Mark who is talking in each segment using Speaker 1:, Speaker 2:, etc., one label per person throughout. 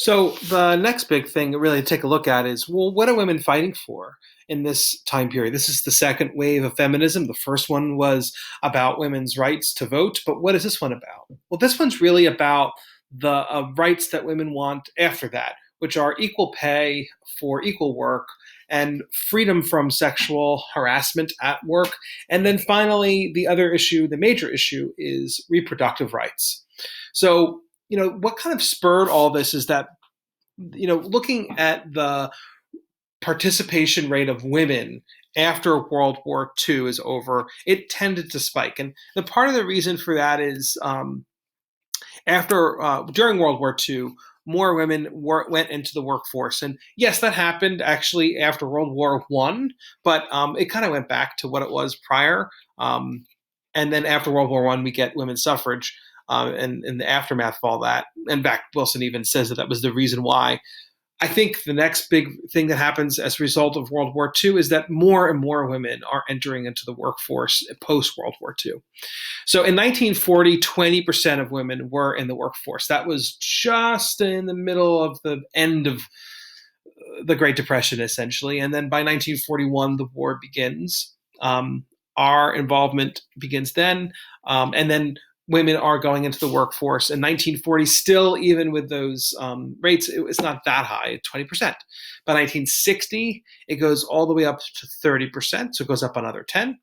Speaker 1: So the next big thing really to take a look at is, well, what are women fighting for in this time period? This is the second wave of feminism. The first one was about women's rights to vote, but what is this one about? Well, this one's really about the rights that women want after that, which are equal pay for equal work and freedom from sexual harassment at work. And then finally, the other issue, the major issue, is reproductive rights. So, what kind of spurred all this is that, looking at the participation rate of women after World War II is over, it tended to spike. And the part of the reason for that is during World War II, more women went into the workforce, and yes, that happened actually after World War One, but it kind of went back to what it was prior. And then after World War One, we get women's suffrage, and in the aftermath of all that. In fact, Wilson even says that was the reason why. I think the next big thing that happens as a result of World War II is that more and more women are entering into the workforce post World War II. So in 1940, 20% of women were in the workforce. That was just in the middle of the end of the Great Depression, essentially. And then by 1941, the war begins. Our involvement begins then. And then women are going into the workforce. In 1940, still, even with those rates, it's not that high, 20%. By 1960, it goes all the way up to 30%, so it goes up another 10.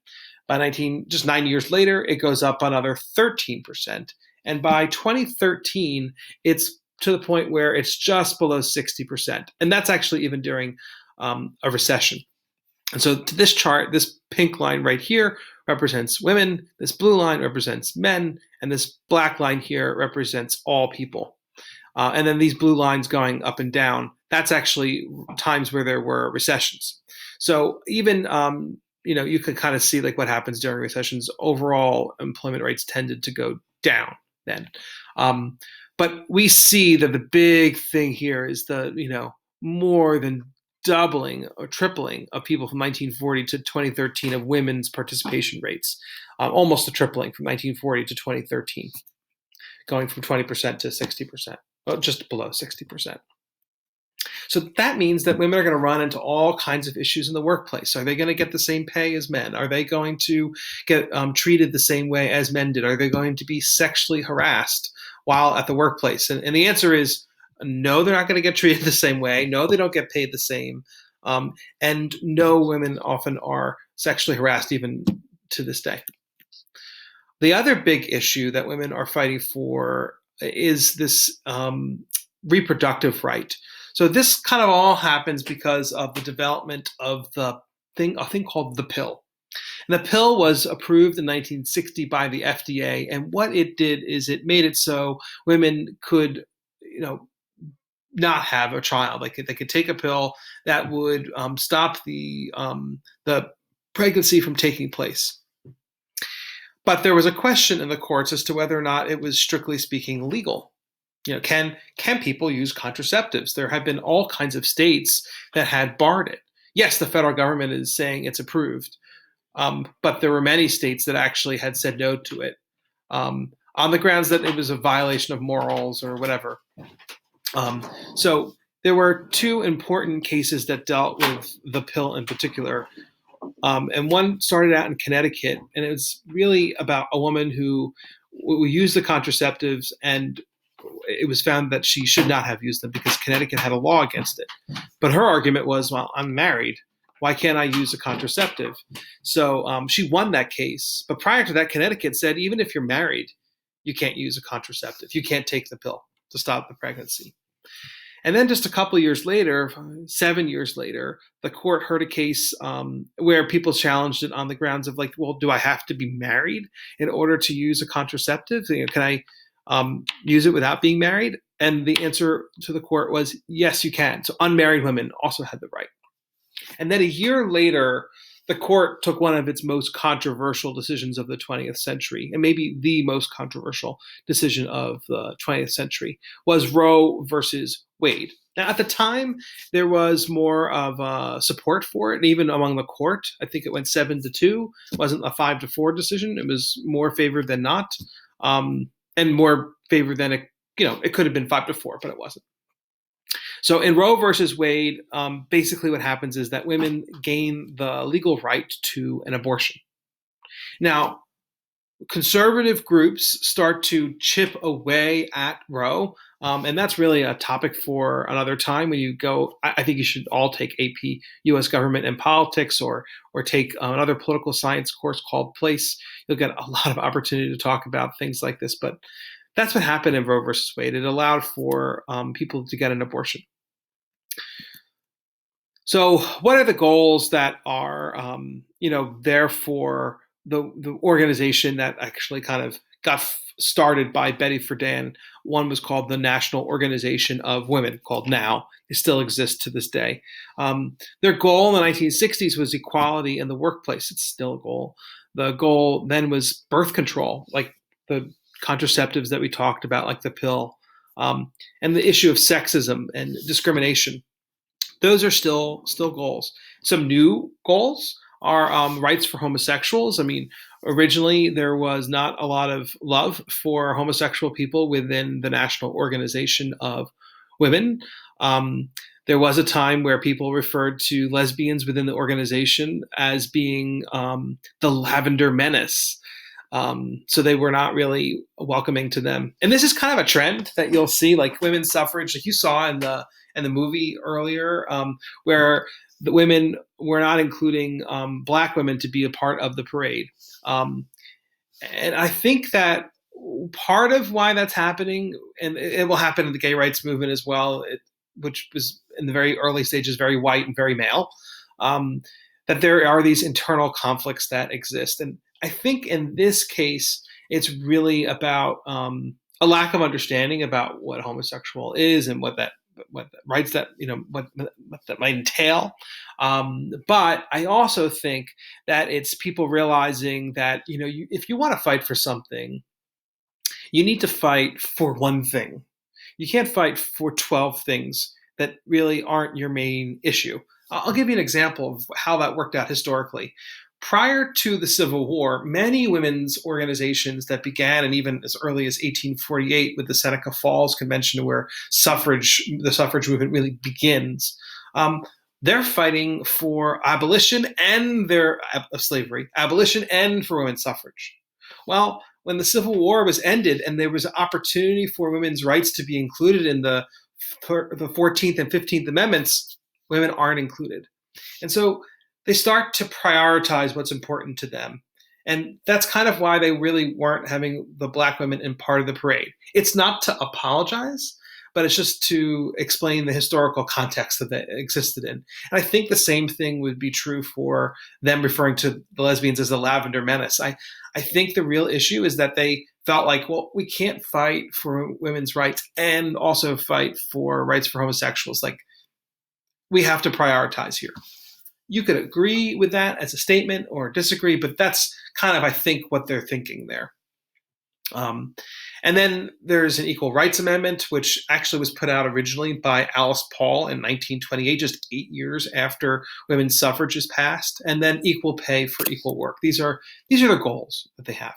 Speaker 1: Just 9 years later, it goes up another 13%. And by 2013, it's to the point where it's just below 60%. And that's actually even during a recession. And so to this chart, this pink line right here represents women, this blue line represents men, and this black line here represents all people. And then these blue lines going up and down, that's actually times where there were recessions. So even, you could kind of see like what happens during recessions. Overall employment rates tended to go down then. But we see that the big thing here is the, more than doubling or tripling of people from 1940 to 2013 of women's participation rates, almost a tripling from 1940 to 2013, going from 20% to 60%, well, just below 60%. So that means that women are going to run into all kinds of issues in the workplace. Are they going to get the same pay as men? Are they going to get treated the same way as men did? Are they going to be sexually harassed while at the workplace? And the answer is no, they're not going to get treated the same way. No, they don't get paid the same. And no, women often are sexually harassed even to this day. The other big issue that women are fighting for is this reproductive right. So this kind of all happens because of the development of a thing called the pill. And the pill was approved in 1960 by the FDA, and what it did is it made it so women could, not have a child. They could take a pill that would stop the pregnancy from taking place. But there was a question in the courts as to whether or not it was strictly speaking legal. Can people use contraceptives? There have been all kinds of states that had barred it. Yes, the federal government is saying it's approved, but there were many states that actually had said no to it on the grounds that it was a violation of morals or whatever. So there were two important cases that dealt with the pill in particular. And one started out in Connecticut, and it was really about a woman who used the contraceptives, and it was found that she should not have used them because Connecticut had a law against it. But her argument was, well, I'm married. Why can't I use a contraceptive? So she won that case. But prior to that, Connecticut said, even if you're married, you can't use a contraceptive. You can't take the pill to stop the pregnancy. And then just a couple of years later, 7 years later, the court heard a case where people challenged it on the grounds of well, do I have to be married in order to use a contraceptive? Can I use it without being married? And the answer to the court was, yes, you can. So unmarried women also had the right. And then a year later, the court took one of its most controversial decisions of the 20th century, and maybe the most controversial decision of the 20th century, was Roe versus Wade. Now, at the time, there was more of support for it, and even among the court. I think it went 7-2. It wasn't a 5-4 decision. It was more favored than not, and more favored than it could have been 5-4, but it wasn't. So in Roe versus Wade, basically what happens is that women gain the legal right to an abortion. Now, conservative groups start to chip away at Roe. And that's really a topic for another time. When you go, I think you should all take AP U.S. Government and Politics, or take another political science course called Place. You'll get a lot of opportunity to talk about things like this. But that's what happened in Roe versus Wade. It allowed for people to get an abortion. So, what are the goals that are, there for the organization that actually kind of got started by Betty Friedan? One was called the National Organization of Women, called NOW. It still exists to this day. Their goal in the 1960s was equality in the workplace. It's still a goal. The goal then was birth control, like the contraceptives that we talked about, like the pill, and the issue of sexism and discrimination. Those are still goals. Some new goals are rights for homosexuals. I mean, originally there was not a lot of love for homosexual people within the National Organization of Women. There was a time where people referred to lesbians within the organization as being the Lavender Menace. So they were not really welcoming to them. And this is kind of a trend that you'll see, like women's suffrage, like you saw in the movie earlier, where the women were not including Black women to be a part of the parade. And I think that part of why that's happening, and it will happen in the gay rights movement as well, which was in the very early stages very white and very male, that there are these internal conflicts that exist. And I think in this case, it's really about a lack of understanding about what homosexual is and what rights that what that might entail. But I also think that it's people realizing that if you want to fight for something, you need to fight for one thing. You can't fight for 12 things that really aren't your main issue. I'll give you an example of how that worked out historically. Prior to the Civil War, many women's organizations that began, and even as early as 1848 with the Seneca Falls Convention, where the suffrage movement really begins, they're fighting for abolition of slavery, abolition and for women's suffrage. Well, when the Civil War was ended and there was an opportunity for women's rights to be included in the 14th and 15th Amendments, women aren't included. And so they start to prioritize what's important to them. And that's kind of why they really weren't having the Black women in part of the parade. It's not to apologize, but it's just to explain the historical context that they existed in. And I think the same thing would be true for them referring to the lesbians as the Lavender Menace. I think the real issue is that they felt like, well, we can't fight for women's rights and also fight for rights for homosexuals. Like, we have to prioritize here. You could agree with that as a statement or disagree, but that's kind of, I think, what they're thinking there. And then there's an Equal Rights Amendment, which actually was put out originally by Alice Paul in 1928, just 8 years after women's suffrage is passed. And then equal pay for equal work. These are the goals that they have.